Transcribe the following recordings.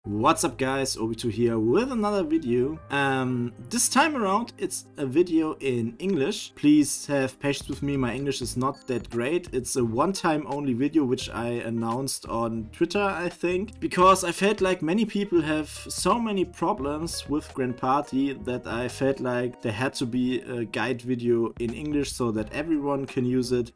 What's up guys, Obito here with another video. This time around it's a video in English. Please have patience with me, my English is not that great. It's a one-time only video which I announced on Twitter, I think, because I felt like many people have so many problems with Grand Party that I felt like there had to be a guide video in English so that everyone can use it.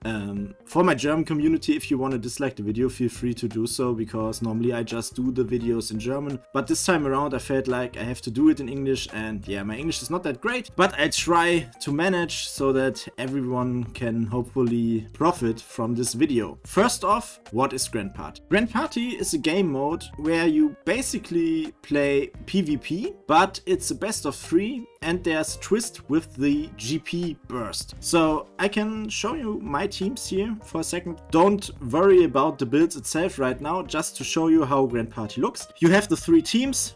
For my German community, if you want to dislike the video, feel free to do so, because normally I just do the videos in German. But this time around I felt like I have to do it in English, and yeah, my English is not that great, but I try to manage so that everyone can hopefully profit from this video. First off, what is Grand Party? Grand Party is a game mode where you basically play PvP, but it's a best of 3 and there's a twist with the GP burst. So I can show you my teams here for a second. Don't worry about the builds itself right now, just to show you how Grand Party looks. You have the 3 teams,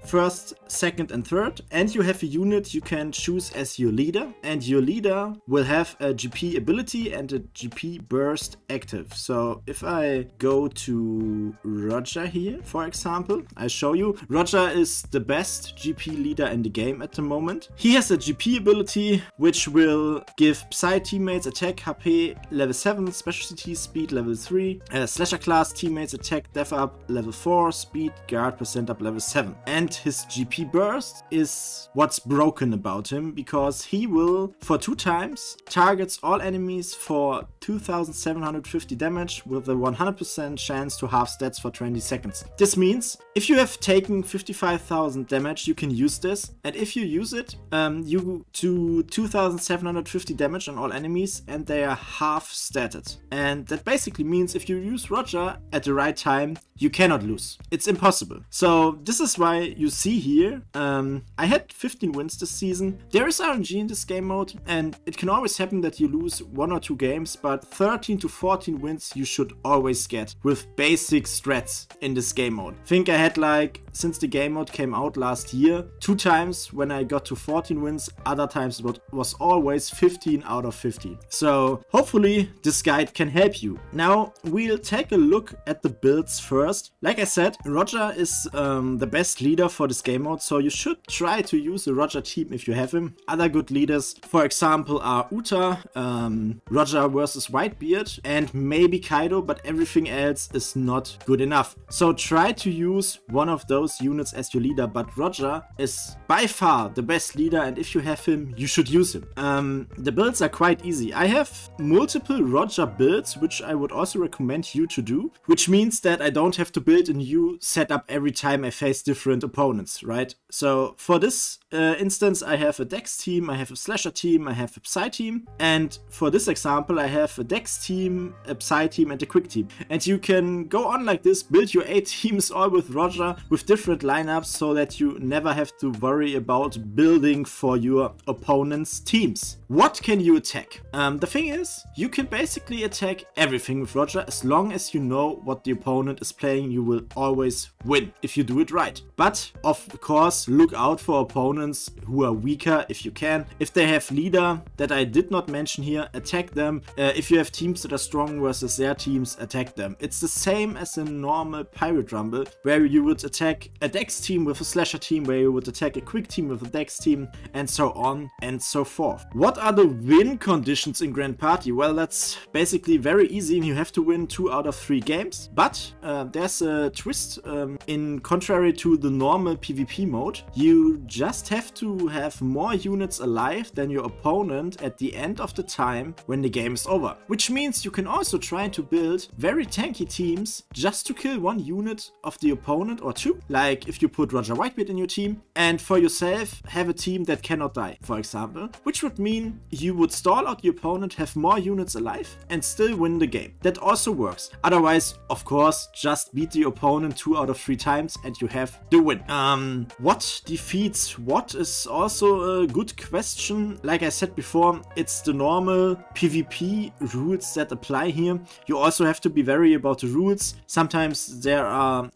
first, second and third, and you have a unit you can choose as your leader, and your leader will have a GP ability and a GP burst active. So if I go to Roger here, for example, I show you, Roger is the best GP leader in the game at the moment. He has a GP ability which will give Psy teammates attack HP level 7, specialty speed level 3, slasher class teammates attack def up level 4, speed guard percent up level 7. And his GP burst is what's broken about him, because he will for 2 times targets all enemies for 2750 damage with a 100% chance to half stats for 20 seconds. This means if you have taken 55,000 damage, you can use this, and if you use it, you do 2750 damage on all enemies and they are half statted. And that basically means if you use Roger at the right time, you cannot lose. It's impossible. So this is why you see here, I had 15 wins this season. There is RNG in this game mode, and it can always happen that you lose 1 or 2 games, but 13 to 14 wins you should always get with basic strats in this game mode. I think I had, like, since the game mode came out last year, 2 times when I got to 14 wins, other times it was always 15 out of 15. So hopefully this guide can help you. Now we'll take a look at the builds first. Like I said, Roger is the best leader for this game mode, so you should try to use a Roger team if you have him. Other good leaders, for example, are Uta, Roger versus Whitebeard, and maybe Kaido, but everything else is not good enough. So try to use one of those units as your leader, but Roger is by far the best leader, and if you have him, you should use him. The builds are quite easy. I have multiple Roger builds, which I would also recommend you to do, which means that I don't have to build a new setup every time I face different opponents, right? So for this instance, I have a Dex team, I have a Slasher team, I have a Psy team, and for this example, I have a Dex team, a Psy team, and a Quick team. And you can go on like this, build your 8 teams all with Roger with different lineups, so that you never have to worry about building for your opponent's teams. What can you attack? The thing is, you can basically attack everything with Roger. As long as you know what the opponent is playing, you will always win if you do it right. But of course, look out for opponents who are weaker if you can. If they have leader that I did not mention here, attack them. If you have teams that are strong versus their teams, attack them. It's the same as a normal Pirate Rumble, where you would attack a Dex team with a Slasher team, where you would attack a Quick team with a Dex team, and so on and so forth. What are the win conditions in Grand Party? Well, that's basically very easy. You have to win 2 out of 3 games, but there's a twist. In contrary to the normal PvP mode, you just have to have more units alive than your opponent at the end of the time when the game is over, which means you can also try to build very tanky teams just to kill 1 unit of the opponent or 2, like if you put Roger Whitebeard in your team, and for yourself have a team that cannot die, for example, which would mean you would stall out the opponent, have more units alive, and still win the game. That also works. Otherwise, of course, just beat the opponent 2 out of 3 times and you have the win. What defeats what is also a good question. Like I said before, it's the normal PvP rules that apply here. You also have to be wary about the rules. Sometimes there are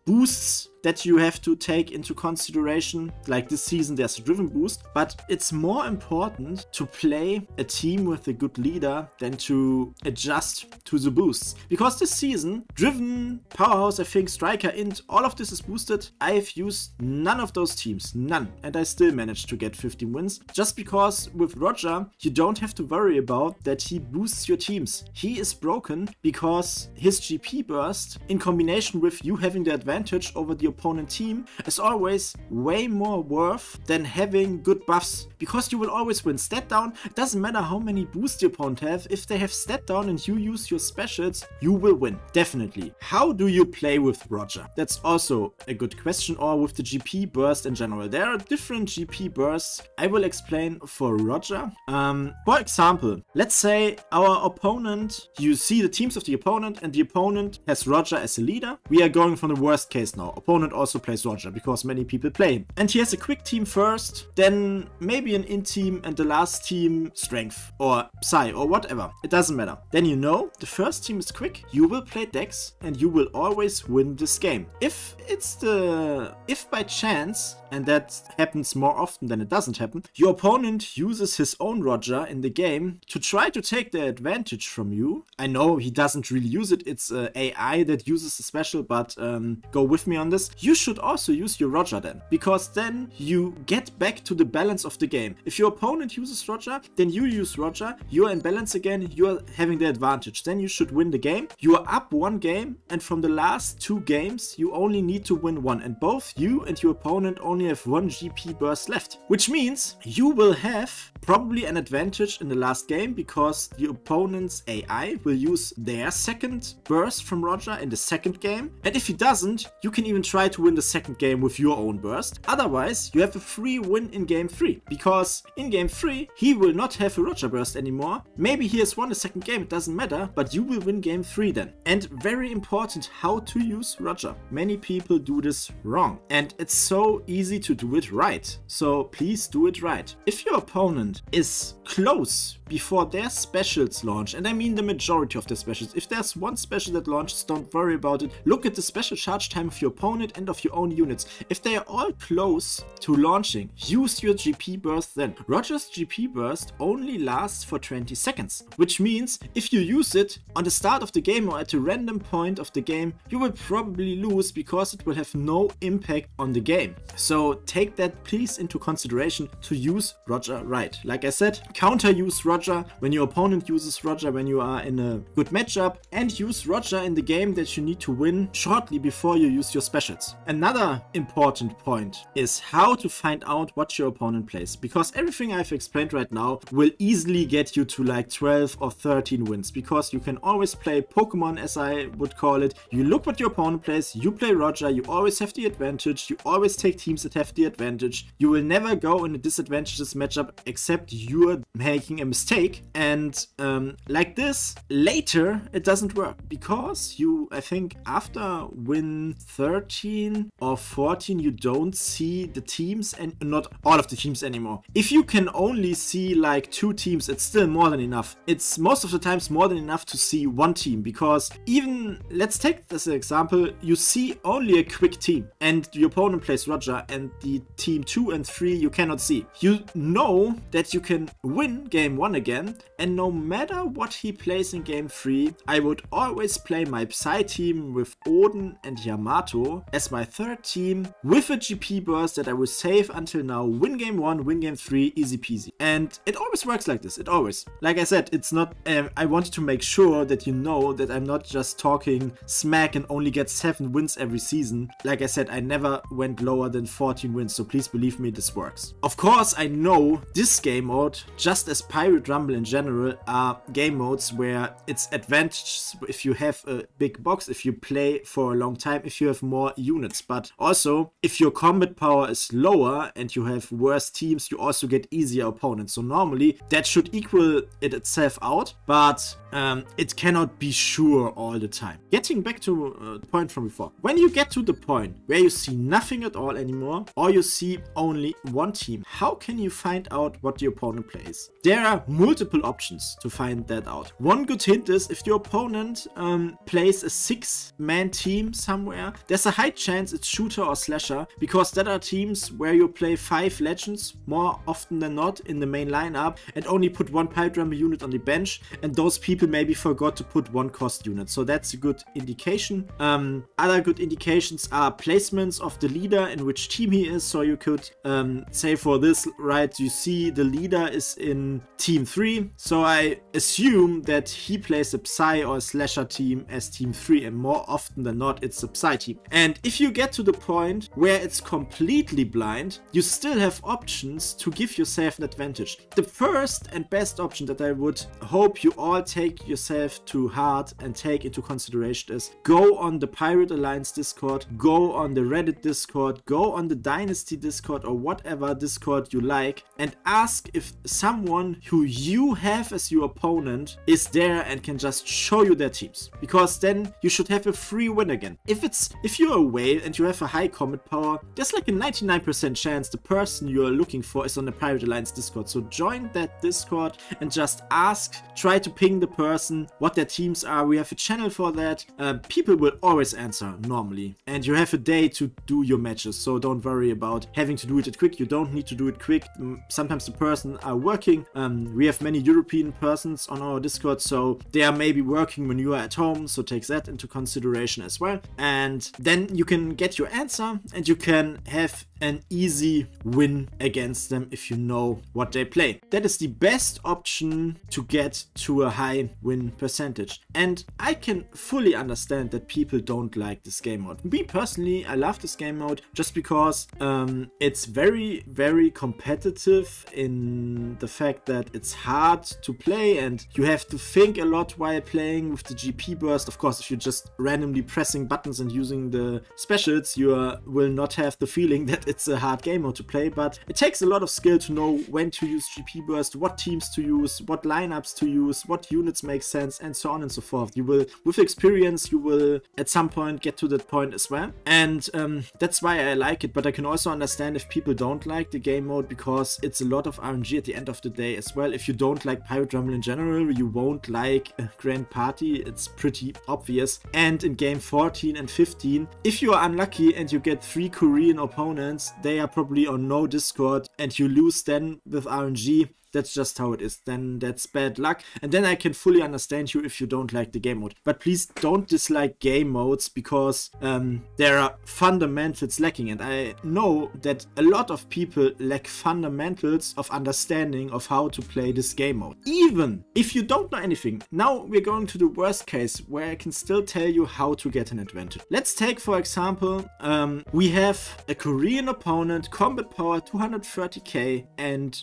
boosts that you have to take into consideration. Like this season there's a driven boost, but it's more important to play a team with a good leader than to adjust to the boosts. Because this season, driven, powerhouse, I think, striker, int, all of this is boosted. I've used none of those teams, none, and I still managed to get 15 wins. Just because with Roger, you don't have to worry about that he boosts your teams. He is broken because his GP burst, in combination with you having the advantage over the opponent team, is always way more worth than having good buffs. Because you will always win. Stat down, it doesn't matter how many boosts your opponent have, if they have stat down and you use your specials, you will win, definitely. How do you play with Roger? That's also a good question, or with the GP burst in general. There are different GP bursts. I will explain for Roger. For example, let's say our opponent, you see the teams of the opponent and the opponent has Roger as a leader. We are going from the worst case now. Opponent also plays Roger because many people play him. And he has a quick team first, then maybe an int team, and the last team strength or Psy or whatever. It doesn't matter. Then you know the first team is quick, you will play Dex and you will always win this game. If by chance, and that happens more often than it doesn't happen, your opponent uses his own Roger in the game to try to take the advantage from you. I know he doesn't really use it, it's AI that uses the special, but go with me on this. You should also use your Roger then, because then you get back to the balance of the game. If your opponent uses Roger, then you use Roger, you're in balance again, you're having the advantage. Then you should win the game. You are up one game, and from the last 2 games, you only need to win 1, and both you and your opponent only have 1 GP burst left, which means you will have probably an advantage in the last game because the opponent's AI will use their second burst from Roger in the second game, and if he doesn't, you can even try to win the second game with your own burst. Otherwise, you have a free win in game 3, because in game 3 he will not have a Roger burst anymore. Maybe he has won the second game, it doesn't matter, but you will win game 3 then. And very important, how to use Roger. Many people do this wrong, and it's so easy to do it right, so please do it right. If your opponent is close before their specials launch, and I mean the majority of the specials, if there's one special that launches, don't worry about it. Look at the special charge time of your opponent and of your own units. If they are all close to launching, use your GP burst then. Roger's GP burst only lasts for 20 seconds, which means if you use it on the start of the game or at a random point of the game, you will probably lose because it will have no impact on the game. So take that please into consideration to use Roger right. Like I said, counter use Roger when your opponent uses Roger when you are in a good matchup, and use Roger in the game that you need to win shortly before you use your specials. Another important point is how to find out what your opponent plays, because everything I've explained right now will easily get you to like 12 or 13 wins, because you can always play Pokemon, as I would call it. You look what your opponent plays, you play Roger, you always have the advantage, you always take teams that have the advantage. You will never go in a disadvantageous matchup except you're making a mistake, and like this later it doesn't work, because you, I think after win 13 or 14 you don't see the teams, and not all of the teams anymore. If you can only see like 2 teams, it's still more than enough. It's most of the times more than enough to see 1 team, because even, let's take this example, you see only a quick team and your opponent plays Roger, and the team 2 and 3 you cannot see. You know that you can win game 1 again, and no matter what he plays in game 3, I would always play my Psy team with Odin and Yamato as my third team with a GP burst that I will save until now, win game 1, win game 3, easy peasy. And it always works like this, it always. Like I said, it's not, I wanted to make sure that you know that I'm not just talking smack and only get 7 wins every season. Like I said, I never went lower than 14 wins, so please believe me, this works. Of course, I know this game mode, just as Pirate Rumble in general, are game modes where it's advantageous if you have a big box, if you play for a long time, if you have more units. But also, if your combat power is lower and you have worse teams, you also get easier opponents. So normally that should equal it itself out. But it cannot be sure all the time. Getting back to the point from before, when you get to the point where you see nothing at all anymore, or you see only one team, how can you find out what the opponent plays? There are multiple options to find that out. One good hint is if your opponent plays a 6-man team somewhere, there's a high chance it's shooter or slasher, because there are teams where you play 5 legends more often than not in the main lineup and only put 1 pipe drummer unit on the bench, and those people maybe forgot to put 1 cost unit. So that's a good indication. Other good indications are placements of the leader, in which team he is. So you could say for this, right, you see the leader is in team 3, so I assume that he plays a Psy or a slasher team as team 3, and more often than not it's a Psy team. And if you get to the point where it's completely blind, you still have options to give yourself an advantage. The first and best option that I would hope you all take yourself to heart and take into consideration is go on the Pirate Alliance Discord, go on the Reddit Discord, go on the Dynasty Discord or whatever Discord you like, and ask if someone who you have as your opponent is there and can just show you their teams, because then you should have a free win again. If you're a whale and you have a high combat power, there's like a 99% chance the person you're looking for is on the Pirate Alliance Discord. So join that Discord and just ask, try to ping the person what their teams are. We have a channel for that. People will always answer normally, and you have a day to do your matches, so don't worry about having to do it quick. You don't need to do it quick. Sometimes the person are working. We have many European persons on our Discord, so they are maybe working when you are at home, so take that into consideration as well. And then you can get your answer and you can have an easy win against them if you know what they play. That is the best option to get to a high win percentage. And I can fully understand that people don't like this game mode. Me personally, I love this game mode just because it's very, very competitive in the fact that it's hard to play and you have to think a lot while playing with the GP burst. Of course, if you're just randomly pressing buttons and using the specials, you will not have the feeling that it's a hard game mode to play, but it takes a lot of skill to know when to use GP burst, what teams to use, what lineups to use, what units make sense, and so on and so forth. You will, with experience, you will at some point get to that point as well, and that's why I like it. But I can also understand if people don't like the game mode, because it's a lot of RNG at the end of the day as well. If you don't like Pirate Rumble in general, you won't like a Grand Party. It's pretty obvious. And in game 14 and 15, if you are unlucky and you get 3 Korean opponents, they are probably on no Discord, and you lose then with RNG. That's just how it is. Then that's bad luck. And then I can fully understand you if you don't like the game mode. But please don't dislike game modes, because there are fundamentals lacking. And I know that a lot of people lack fundamentals of understanding of how to play this game mode. Even if you don't know anything. Now we're going to the worst case where I can still tell you how to get an advantage. Let's take, for example, we have a Korean opponent, combat power 230k, and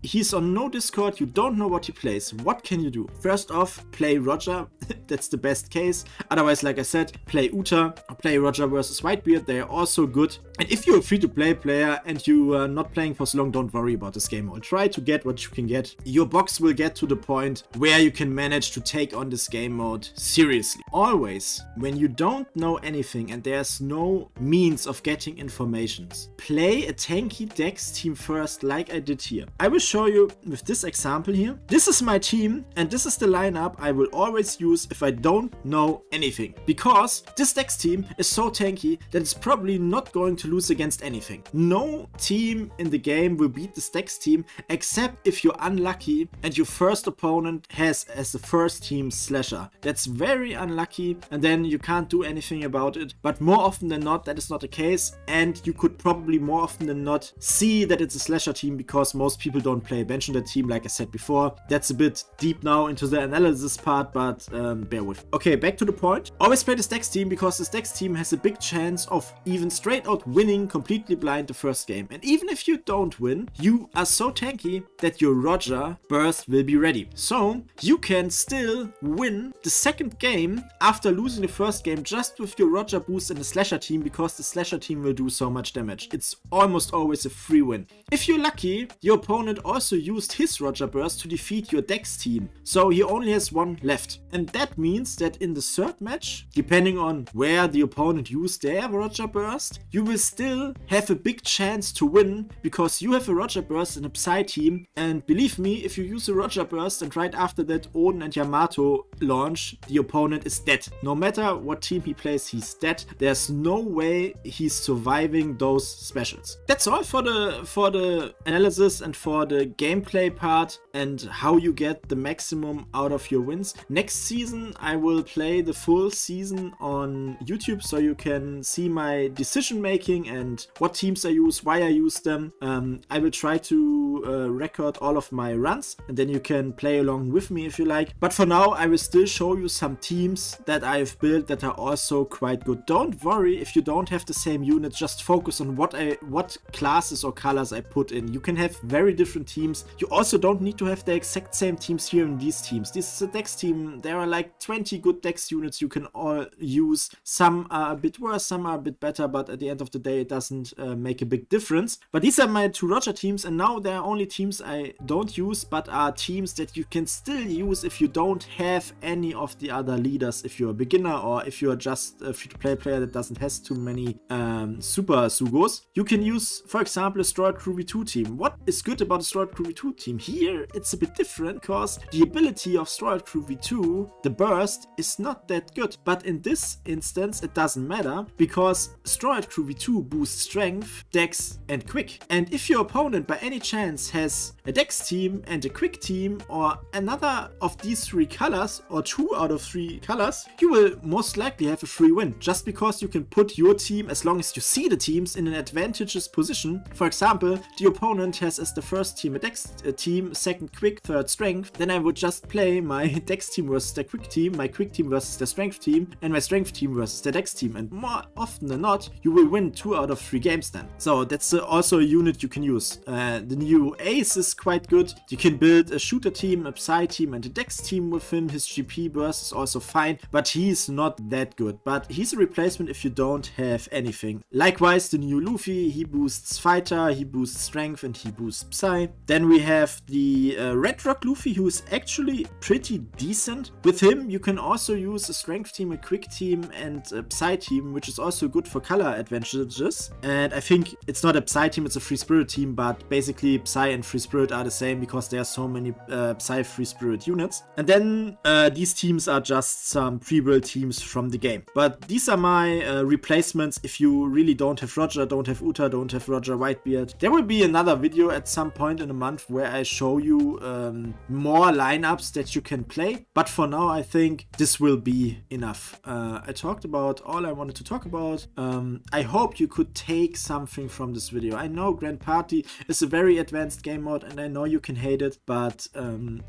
he's on no Discord, you don't know what he plays. What can you do? First off, play Roger. That's the best case. Otherwise, like I said, play Uta or play Roger versus Whitebeard. They are also good. And if you're a free-to-play player and you are not playing for so long, don't worry about this game mode. Try to get what you can get. Your box will get to the point where you can manage to take on this game mode seriously. Always, when you don't know anything and there's no means of getting informations, play a tanky Dex team first, like I did here. I will show you with this example here. This is my team and this is the lineup I will always use if I don't know anything, because this Dex team is so tanky that it's probably not going to lose against anything. No team in the game will beat this Dex team, except if you're unlucky and your first opponent has as the first team Slasher. That's very unlucky, and then you can't do anything about it. But more often than not, that is not the case, and you could probably more often than not see that it's a Slasher team, because most people don't play bench on that team, like I said before. That's a bit deep now into the analysis part, but bear with. Okay, back to the point. Always play this Dex team, because this Dex team has a big chance of even straight out winning completely blind the first game. And even if you don't win, you are so tanky that your Roger burst will be ready. So you can still win the second game after losing the first game just with your Roger boost and the slasher team, because the slasher team will do so much damage. It's almost always a free win. If you're lucky, your opponent also used his Roger burst to defeat your Dex team, so he only has one left. And that means that in the third match, depending on where the opponent used their Roger burst, you will still have a big chance to win because you have a Roger burst in a Psy team. And believe me, if you use a Roger burst and right after that Odin and Yamato launch, the opponent is dead. No matter what team he plays, he's dead. There's no way he's surviving those specials. That's all for the analysis and for the gameplay part and how you get the maximum out of your wins. Next season I will play the full season on YouTube, so you can see my decision making and what teams I use, why I use them. I will try to record all of my runs, and then you can play along with me if you like. But for now I will still show you some teams that I've built that are also quite good. Don't worry if you don't have the same units, just focus on what classes or colors I put in. You can have very different teams. You also don't need to have the exact same teams here in these teams. This is a Dex team. There are like 20 good Dex units you can all use. Some are a bit worse, some are a bit better, but at the end of the day it doesn't make a big difference. But these are my two Roger teams, and now there are only teams I don't use, but are teams that you can still use if you don't have any of the other leaders, if you're a beginner or if you're just a free-to-play player that doesn't have too many super Sugos. You can use, for example, a Stroid Crew V2 team. What is good about a Stroid Crew V2 team? Here it's a bit different because the ability of Stroid Crew V2, the burst, is not that good. But in this instance it doesn't matter because Stroid Crew V2 boosts strength, dex and quick. And if your opponent by any chance has a dex team and a quick team or another of these three colors or 2 out of 3 colors, you will most likely have a free win, just because you can put your team, as long as you see the teams, in an advantageous position. For example, the opponent has as the first team a dex team, second quick, third strength. Then I would just play my dex team versus the quick team, my quick team versus the strength team, and my strength team versus the dex team. And more often than not, you will win 2 out of 3 games then. So that's also a unit you can use. The new Ace is quite good. You can build a shooter team, a Psy team and a dex team with him. His GP burst is also fine, but he's not that good. But he's a replacement if you don't have anything. Likewise, the new Luffy, he boosts fighter, he boosts strength and he boosts Psy. Then we have the Red Rock Luffy, who is actually pretty decent. With him you can also use a strength team, a quick team and a Psy team, which is also good for color advantages. And I think it's not a Psy team, it's a Free Spirit team, but basically Psy and Free Spirit are the same because there are so many Psy Free Spirit units. And then these teams are just some pre-built teams from the game. But these are my replacements if you really don't have Roger, don't have Uta, don't have Roger Whitebeard. There will be another video at some point in a month where I show you more lineups that you can play. But for now I think this will be enough. I talked about all I wanted to talk about. I hope you could take something from this video. I know Grand Party is a very advanced game mode and I know you can hate it, but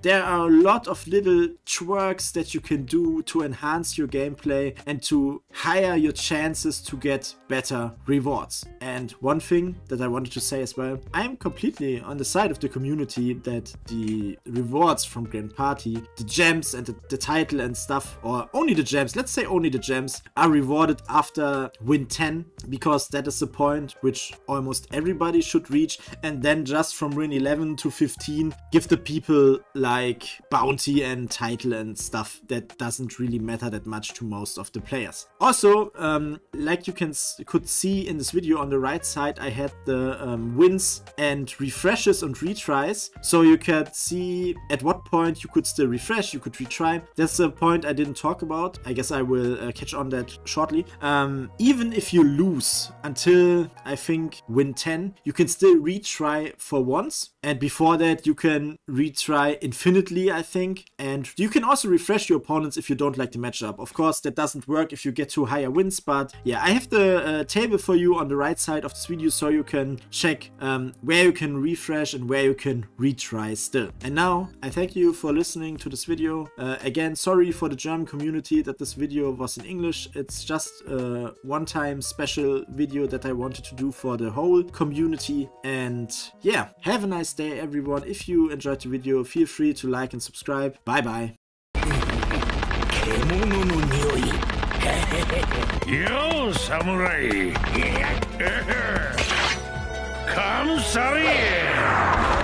there are a lot of little twerks that you can do to enhance your gameplay and to higher your chances to get better rewards. And one thing that I wanted to say as well, I'm completely on the side of the community that the rewards from Grand Party, the gems and the title and stuff, or only the gems, let's say only the gems, are rewarded after win 10, because that is the point which almost everybody should reach, and then just from win 11 to 15 give the people like bounty and title and stuff that doesn't really matter that much to most of the players. Also, like you could see in this video on the right side, I had the wins and refreshes and retries, so you could see at what point you could still refresh, you could retry. That's the point I didn't talk about. I guess I will catch on that shortly. Even if you lose until I think win 10, you can still retry for once, and before that you can retry infinitely, I think. And you can also refresh your opponents if you don't like the matchup. Of course that doesn't work if you get to higher wins, but yeah, I have the table for you on the right side of this video so you can check where you can refresh and where you can retry still. And now I thank you for listening to this video. Again, sorry for the German community that this video was in English. It's just a one-time special video video that I wanted to do for the whole community. And yeah, have a nice day everyone. If you enjoyed the video, feel free to like and subscribe. Bye bye. Yo, samurai! Come, sorry!